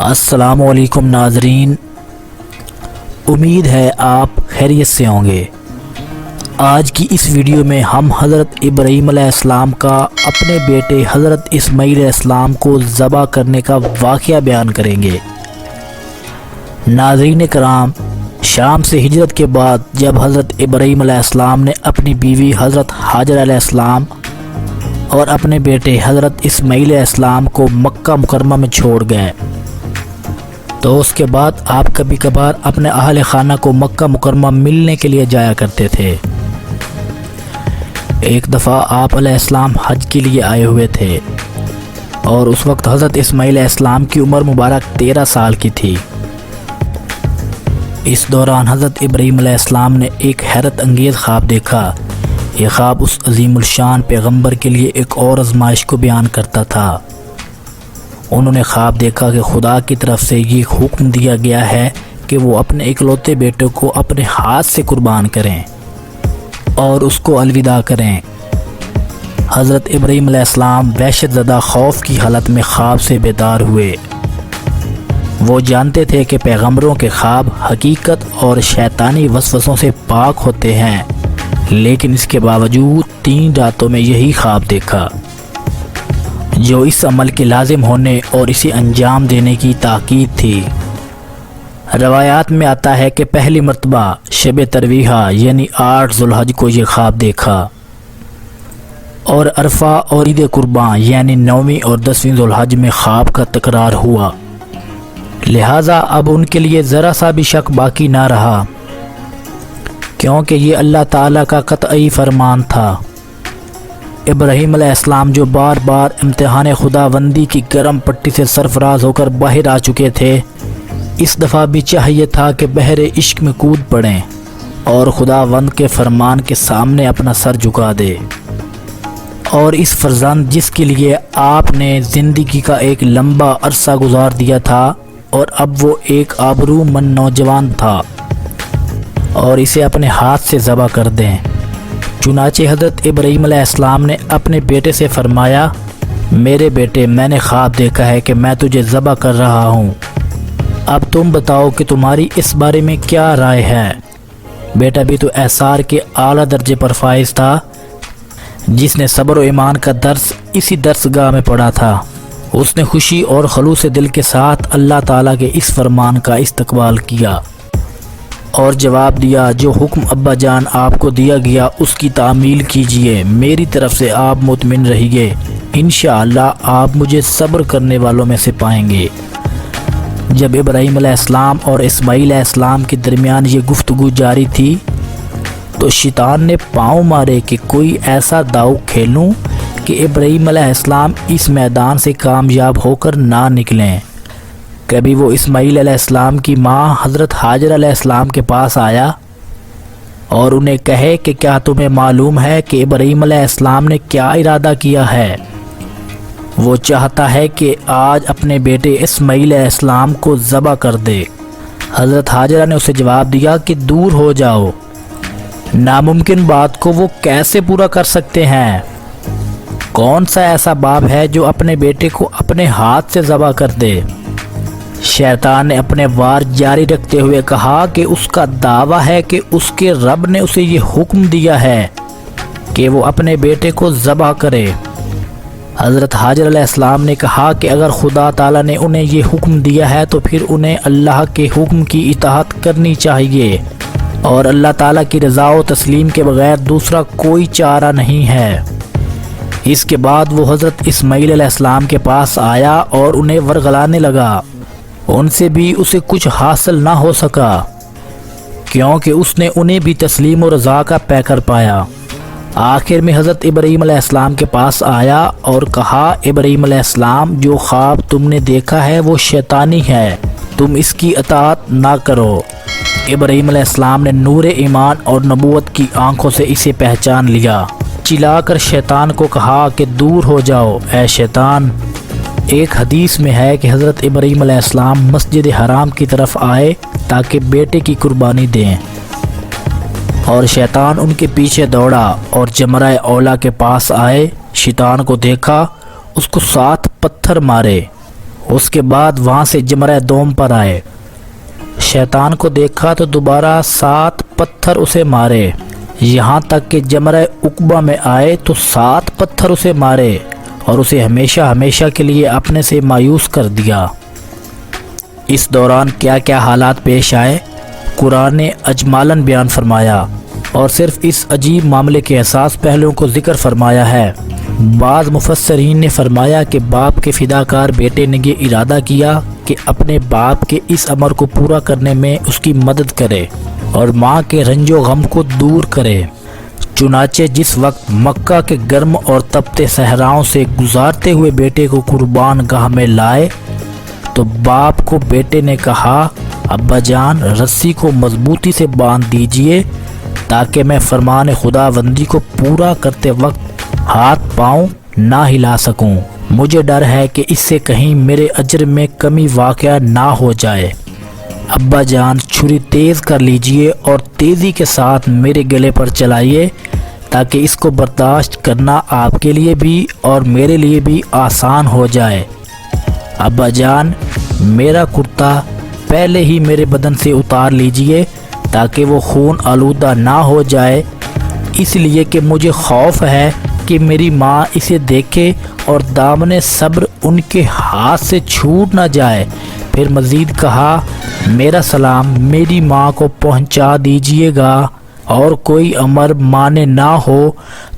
السلام علیکم ناظرین، امید ہے آپ خیریت سے ہوں گے۔ آج کی اس ویڈیو میں ہم حضرت ابراہیم علیہ السلام کا اپنے بیٹے حضرت اسماعیل علیہ السلام کو ذبح کرنے کا واقعہ بیان کریں گے۔ ناظرین کرام، شام سے ہجرت کے بعد جب حضرت ابراہیم علیہ السلام نے اپنی بیوی حضرت ہاجر علیہ السلام اور اپنے بیٹے حضرت اسماعیل علیہ السلام کو مکہ مکرمہ میں چھوڑ گئے تو اس کے بعد آپ کبھی کبھار اپنے اہل خانہ کو مکہ مکرمہ ملنے کے لیے جایا کرتے تھے۔ ایک دفعہ آپ علیہ السلام حج کے لیے آئے ہوئے تھے اور اس وقت حضرت اسماعیل علیہ السلام کی عمر مبارک 13 سال کی تھی۔ اس دوران حضرت ابراہیم علیہ السلام نے ایک حیرت انگیز خواب دیکھا۔ یہ خواب اس عظیم الشان پیغمبر کے لیے ایک اور آزمائش کو بیان کرتا تھا۔ انہوں نے خواب دیکھا کہ خدا کی طرف سے یہ حکم دیا گیا ہے کہ وہ اپنے اکلوتے بیٹے کو اپنے ہاتھ سے قربان کریں اور اس کو الوداع کریں۔ حضرت ابراہیم علیہ السلام وحشت زدہ خوف کی حالت میں خواب سے بیدار ہوئے۔ وہ جانتے تھے کہ پیغمبروں کے خواب حقیقت اور شیطانی وسوسوں سے پاک ہوتے ہیں، لیکن اس کے باوجود 3 راتوں میں یہی خواب دیکھا جو اس عمل کے لازم ہونے اور اسے انجام دینے کی تاکید تھی۔ روایات میں آتا ہے کہ پہلی مرتبہ شب ترویہ یعنی 8 ذوالحج کو یہ خواب دیکھا اور عرفہ اور عید قربان یعنی 9ویں اور 10ویں ذوالحج میں خواب کا تکرار ہوا، لہٰذا اب ان کے لیے ذرا سا بھی شک باقی نہ رہا، کیونکہ یہ اللہ تعالیٰ کا قطعی فرمان تھا۔ ابراہیم علیہ السلام جو بار بار امتحان خداوندی کی گرم پٹی سے سرفراز ہو کر باہر آ چکے تھے، اس دفعہ بھی چاہیے تھا کہ بحر عشق میں کود پڑیں اور خداوند کے فرمان کے سامنے اپنا سر جھکا دے، اور اس فرزند جس کے لیے آپ نے زندگی کا ایک لمبا عرصہ گزار دیا تھا اور اب وہ ایک آبرومند نوجوان تھا، اور اسے اپنے ہاتھ سے ذبح کر دیں۔ چنانچہ حضرت ابراہیم علیہ السلام نے اپنے بیٹے سے فرمایا، میرے بیٹے، میں نے خواب دیکھا ہے کہ میں تجھے ذبح کر رہا ہوں، اب تم بتاؤ کہ تمہاری اس بارے میں کیا رائے ہے۔ بیٹا بھی تو احسار کے اعلیٰ درجے پر فائز تھا، جس نے صبر و ایمان کا درس اسی درسگاہ میں پڑھا تھا۔ اس نے خوشی اور خلوص دل کے ساتھ اللہ تعالیٰ کے اس فرمان کا استقبال کیا اور جواب دیا، جو حکم ابا جان آپ کو دیا گیا اس کی تعمیل کیجئے، میری طرف سے آپ مطمئن رہیے، انشاءاللہ آپ مجھے صبر کرنے والوں میں سے پائیں گے۔ جب ابراہیم علیہ السلام اور اسماعیل علیہ السلام کے درمیان یہ گفتگو جاری تھی تو شیطان نے پاؤں مارے کہ کوئی ایسا داؤ کھیلوں کہ ابراہیم علیہ السلام اس میدان سے کامیاب ہو کر نہ نکلیں۔ کبھی وہ اسماعیل علیہ السلام کی ماں حضرت ہاجر علیہ السلام کے پاس آیا اور انہیں کہے کہ کیا تمہیں معلوم ہے کہ ابراہیم علیہ السلام نے کیا ارادہ کیا ہے؟ وہ چاہتا ہے کہ آج اپنے بیٹے اسماعیل علیہ السلام کو ذبح کر دے۔ حضرت ہاجرہ نے اسے جواب دیا کہ دور ہو جاؤ، ناممکن بات کو وہ کیسے پورا کر سکتے ہیں؟ کون سا ایسا باپ ہے جو اپنے بیٹے کو اپنے ہاتھ سے ذبح کر دے؟ شیطان نے اپنے وار جاری رکھتے ہوئے کہا کہ اس کا دعویٰ ہے کہ اس کے رب نے اسے یہ حکم دیا ہے کہ وہ اپنے بیٹے کو ذبح کرے۔ حضرت ہاجر علیہ السلام نے کہا کہ اگر خدا تعالیٰ نے انہیں یہ حکم دیا ہے تو پھر انہیں اللہ کے حکم کی اطاعت کرنی چاہیے، اور اللہ تعالیٰ کی رضا و تسلیم کے بغیر دوسرا کوئی چارہ نہیں ہے۔ اس کے بعد وہ حضرت اسماعیل علیہ السلام کے پاس آیا اور انہیں ورغلانے لگا۔ ان سے بھی اسے کچھ حاصل نہ ہو سکا، کیونکہ اس نے انہیں بھی تسلیم و رضا کا پیکر پایا۔ آخر میں حضرت ابراہیم علیہ السلام کے پاس آیا اور کہا، ابراہیم علیہ السلام، جو خواب تم نے دیکھا ہے وہ شیطانی ہے، تم اس کی اطاعت نہ کرو۔ ابراہیم علیہ السلام نے نور ایمان اور نبوت کی آنکھوں سے اسے پہچان لیا۔ چلا کر شیطان کو کہا کہ دور ہو جاؤ اے شیطان۔ ایک حدیث میں ہے کہ حضرت ابراہیم علیہ السلام مسجد حرام کی طرف آئے تاکہ بیٹے کی قربانی دیں، اور شیطان ان کے پیچھے دوڑا اور جمرہ اولا کے پاس آئے، شیطان کو دیکھا، اس کو 7 پتھر مارے۔ اس کے بعد وہاں سے جمرہ دوم پر آئے۔ شیطان کو دیکھا تو دوبارہ 7 پتھر اسے مارے، یہاں تک کہ جمرہ عقبہ میں آئے تو 7 پتھر اسے مارے اور اسے ہمیشہ ہمیشہ کے لیے اپنے سے مایوس کر دیا۔ اس دوران کیا کیا حالات پیش آئے قرآن نے اجمالاً بیان فرمایا اور صرف اس عجیب معاملے کے احساس پہلوؤں کو ذکر فرمایا ہے۔ بعض مفسرین نے فرمایا کہ باپ کے فداکار بیٹے نے یہ ارادہ کیا کہ اپنے باپ کے اس امر کو پورا کرنے میں اس کی مدد کرے اور ماں کے رنج و غم کو دور کرے۔ چنانچہ جس وقت مکہ کے گرم اور تپتے صحراؤں سے گزارتے ہوئے بیٹے کو قربان گاہ میں لائے تو باپ کو بیٹے نے کہا، ابا جان رسی کو مضبوطی سے باندھ دیجئے تاکہ میں فرمان خداوندی کو پورا کرتے وقت ہاتھ پاؤں نہ ہلا سکوں، مجھے ڈر ہے کہ اس سے کہیں میرے اجر میں کمی واقع نہ ہو جائے۔ ابا جان چھری تیز کر لیجئے اور تیزی کے ساتھ میرے گلے پر چلائیے تاکہ اس کو برداشت کرنا آپ کے لیے بھی اور میرے لیے بھی آسان ہو جائے۔ ابا جان میرا کرتا پہلے ہی میرے بدن سے اتار لیجئے تاکہ وہ خون آلودہ نہ ہو جائے، اس لیے کہ مجھے خوف ہے کہ میری ماں اسے دیکھے اور دامن صبر ان کے ہاتھ سے چھوٹ نہ جائے۔ پھر مزید کہا، میرا سلام میری ماں کو پہنچا دیجئے گا اور کوئی امر مانے نہ ہو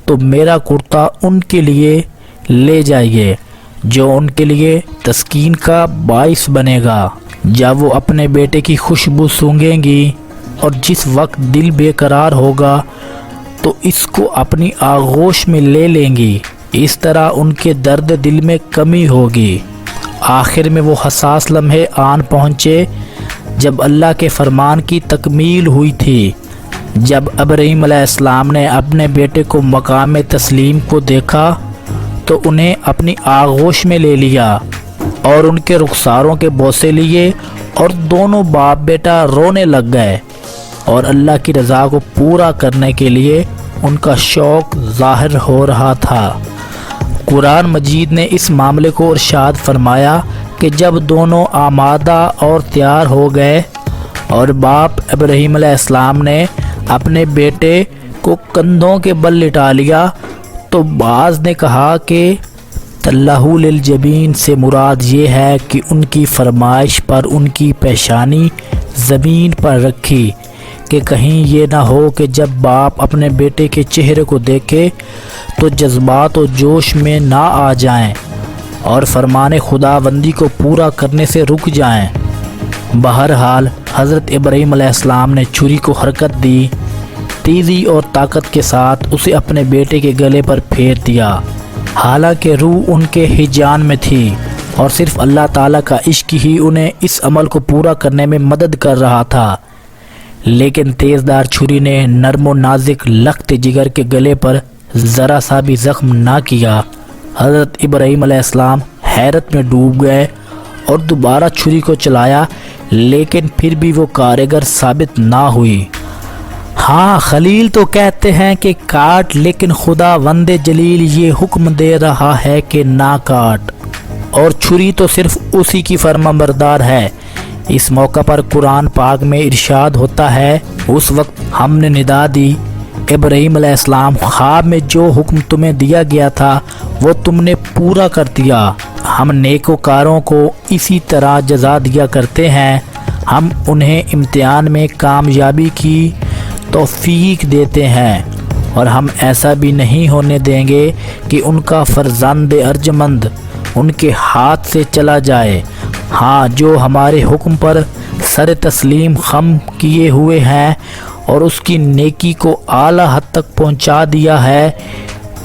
تو میرا کرتا ان کے لیے لے جائیے جو ان کے لیے تسکین کا باعث بنے گا۔ جب وہ اپنے بیٹے کی خوشبو سونگھیں گی اور جس وقت دل بے قرار ہوگا تو اس کو اپنی آغوش میں لے لیں گی، اس طرح ان کے درد دل میں کمی ہوگی۔ آخر میں وہ حساس لمحے آن پہنچے جب اللہ کے فرمان کی تکمیل ہوئی تھی۔ جب ابراہیم علیہ السلام نے اپنے بیٹے کو مقام تسلیم کو دیکھا تو انہیں اپنی آغوش میں لے لیا اور ان کے رخساروں کے بوسے لیے اور دونوں باپ بیٹا رونے لگ گئے اور اللہ کی رضا کو پورا کرنے کے لیے ان کا شوق ظاہر ہو رہا تھا۔ قرآن مجید نے اس معاملے کو ارشاد فرمایا کہ جب دونوں آمادہ اور تیار ہو گئے اور باپ ابراہیم علیہ السلام نے اپنے بیٹے کو کندھوں کے بل لٹا لیا تو بعض نے کہا کہ تلہ للجبین سے مراد یہ ہے کہ ان کی فرمائش پر ان کی پیشانی زمین پر رکھی کہ کہیں یہ نہ ہو کہ جب باپ اپنے بیٹے کے چہرے کو دیکھے تو جذبات و جوش میں نہ آ جائیں اور فرمان خداوندی کو پورا کرنے سے رک جائیں۔ بہرحال حضرت ابراہیم علیہ السلام نے چھری کو حرکت دی، تیزی اور طاقت کے ساتھ اسے اپنے بیٹے کے گلے پر پھیر دیا، حالانکہ روح ان کے ہجان میں تھی اور صرف اللہ تعالیٰ کا عشق ہی انہیں اس عمل کو پورا کرنے میں مدد کر رہا تھا۔ لیکن تیزدار چھری نے نرم و نازک لخت جگر کے گلے پر ذرا سا بھی زخم نہ کیا۔ حضرت ابراہیم علیہ السلام حیرت میں ڈوب گئے اور دوبارہ چھری کو چلایا، لیکن پھر بھی وہ کارگر ثابت نہ ہوئی۔ ہاں خلیل تو کہتے ہیں کہ کاٹ، لیکن خدا وند جلیل یہ حکم دے رہا ہے کہ نہ کاٹ، اور چھری تو صرف اسی کی فرما بردار ہے۔ اس موقع پر قرآن پاک میں ارشاد ہوتا ہے، اس وقت ہم نے ندا دی، ابراہیم علیہ السلام خواب میں جو حکم تمہیں دیا گیا تھا وہ تم نے پورا کر دیا۔ ہم نیکوکاروں کو اسی طرح جزا دیا کرتے ہیں، ہم انہیں امتحان میں کامیابی کی توفیق دیتے ہیں اور ہم ایسا بھی نہیں ہونے دیں گے کہ ان کا فرزند ارجمند ان کے ہاتھ سے چلا جائے۔ ہاں جو ہمارے حکم پر سر تسلیم خم کیے ہوئے ہیں اور اس کی نیکی کو اعلیٰ حد تک پہنچا دیا ہے،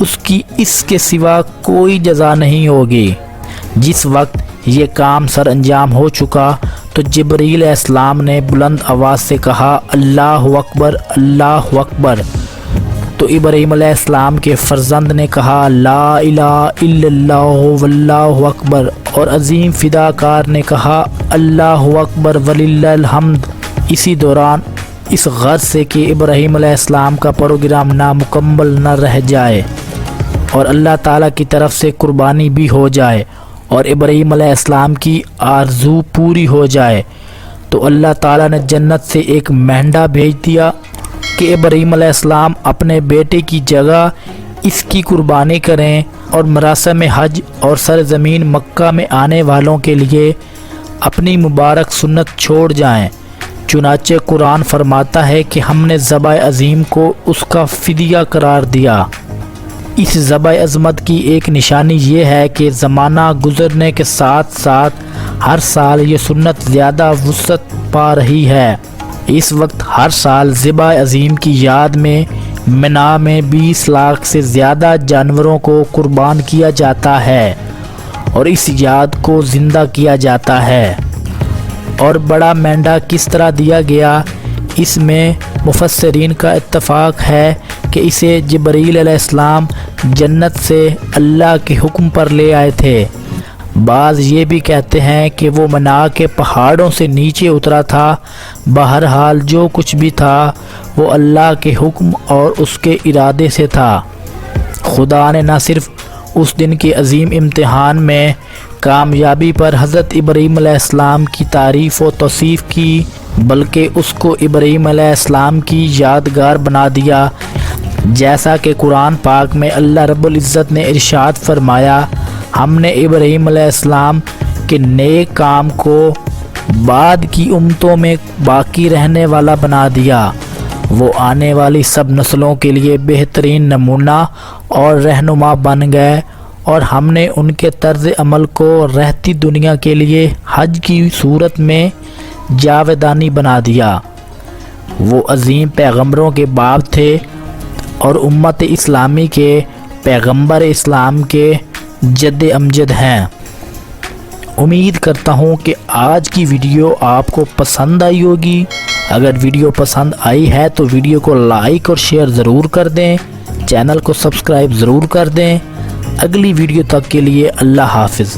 اس کی اس کے سوا کوئی جزا نہیں ہوگی۔ جس وقت یہ کام سر انجام ہو چکا تو جبرائیل علیہ السلام نے بلند آواز سے کہا، اللہ اکبر اللہ اکبر۔ تو ابراہیم علیہ السلام کے فرزند نے کہا، لا الہ الا اللہ واللہ اکبر، اور عظیم فداکار نے کہا، اللہ اکبر وللہ الحمد۔ اسی دوران اس غرض سے کہ ابراہیم علیہ السلام کا پروگرام نامکمل نہ رہ جائے اور اللہ تعالیٰ کی طرف سے قربانی بھی ہو جائے، اور ابراہیم علیہ السلام کی آرزو پوری ہو جائے تو اللہ تعالیٰ نے جنت سے ایک مینڈا بھیج دیا کہ ابراہیم علیہ السلام اپنے بیٹے کی جگہ اس کی قربانی کریں اور مراسم حج اور سرزمین مکہ میں آنے والوں کے لیے اپنی مبارک سنت چھوڑ جائیں۔ چنانچہ قرآن فرماتا ہے کہ ہم نے ذبح عظیم کو اس کا فدیہ قرار دیا۔ اس ذبح عظمت کی ایک نشانی یہ ہے کہ زمانہ گزرنے کے ساتھ ساتھ ہر سال یہ سنت زیادہ وسعت پا رہی ہے۔ اس وقت ہر سال ذبح عظیم کی یاد میں منا میں 20 لاکھ سے زیادہ جانوروں کو قربان کیا جاتا ہے اور اس یاد کو زندہ کیا جاتا ہے۔ اور بڑا مینڈا کس طرح دیا گیا، اس میں مفسرین کا اتفاق ہے کہ اسے جبرائیل علیہ السلام جنت سے اللہ کے حکم پر لے آئے تھے۔ بعض یہ بھی کہتے ہیں کہ وہ منا کے پہاڑوں سے نیچے اترا تھا۔ بہرحال جو کچھ بھی تھا وہ اللہ کے حکم اور اس کے ارادے سے تھا۔ خدا نے نہ صرف اس دن کے عظیم امتحان میں کامیابی پر حضرت ابراہیم علیہ السلام کی تعریف و توصیف کی، بلکہ اس کو ابراہیم علیہ السلام کی یادگار بنا دیا، جیسا کہ قرآن پاک میں اللہ رب العزت نے ارشاد فرمایا، ہم نے ابراہیم علیہ السلام کے نیک کام کو بعد کی امتوں میں باقی رہنے والا بنا دیا۔ وہ آنے والی سب نسلوں کے لیے بہترین نمونہ اور رہنما بن گئے، اور ہم نے ان کے طرز عمل کو رہتی دنیا کے لیے حج کی صورت میں جاودانی بنا دیا۔ وہ عظیم پیغمبروں کے باپ تھے اور امت اسلامی کے پیغمبر اسلام کے جد امجد ہیں۔ امید کرتا ہوں کہ آج کی ویڈیو آپ کو پسند آئی ہوگی۔ اگر ویڈیو پسند آئی ہے تو ویڈیو کو لائک اور شیئر ضرور کر دیں، چینل کو سبسکرائب ضرور کر دیں۔ اگلی ویڈیو تک کے لیے اللہ حافظ۔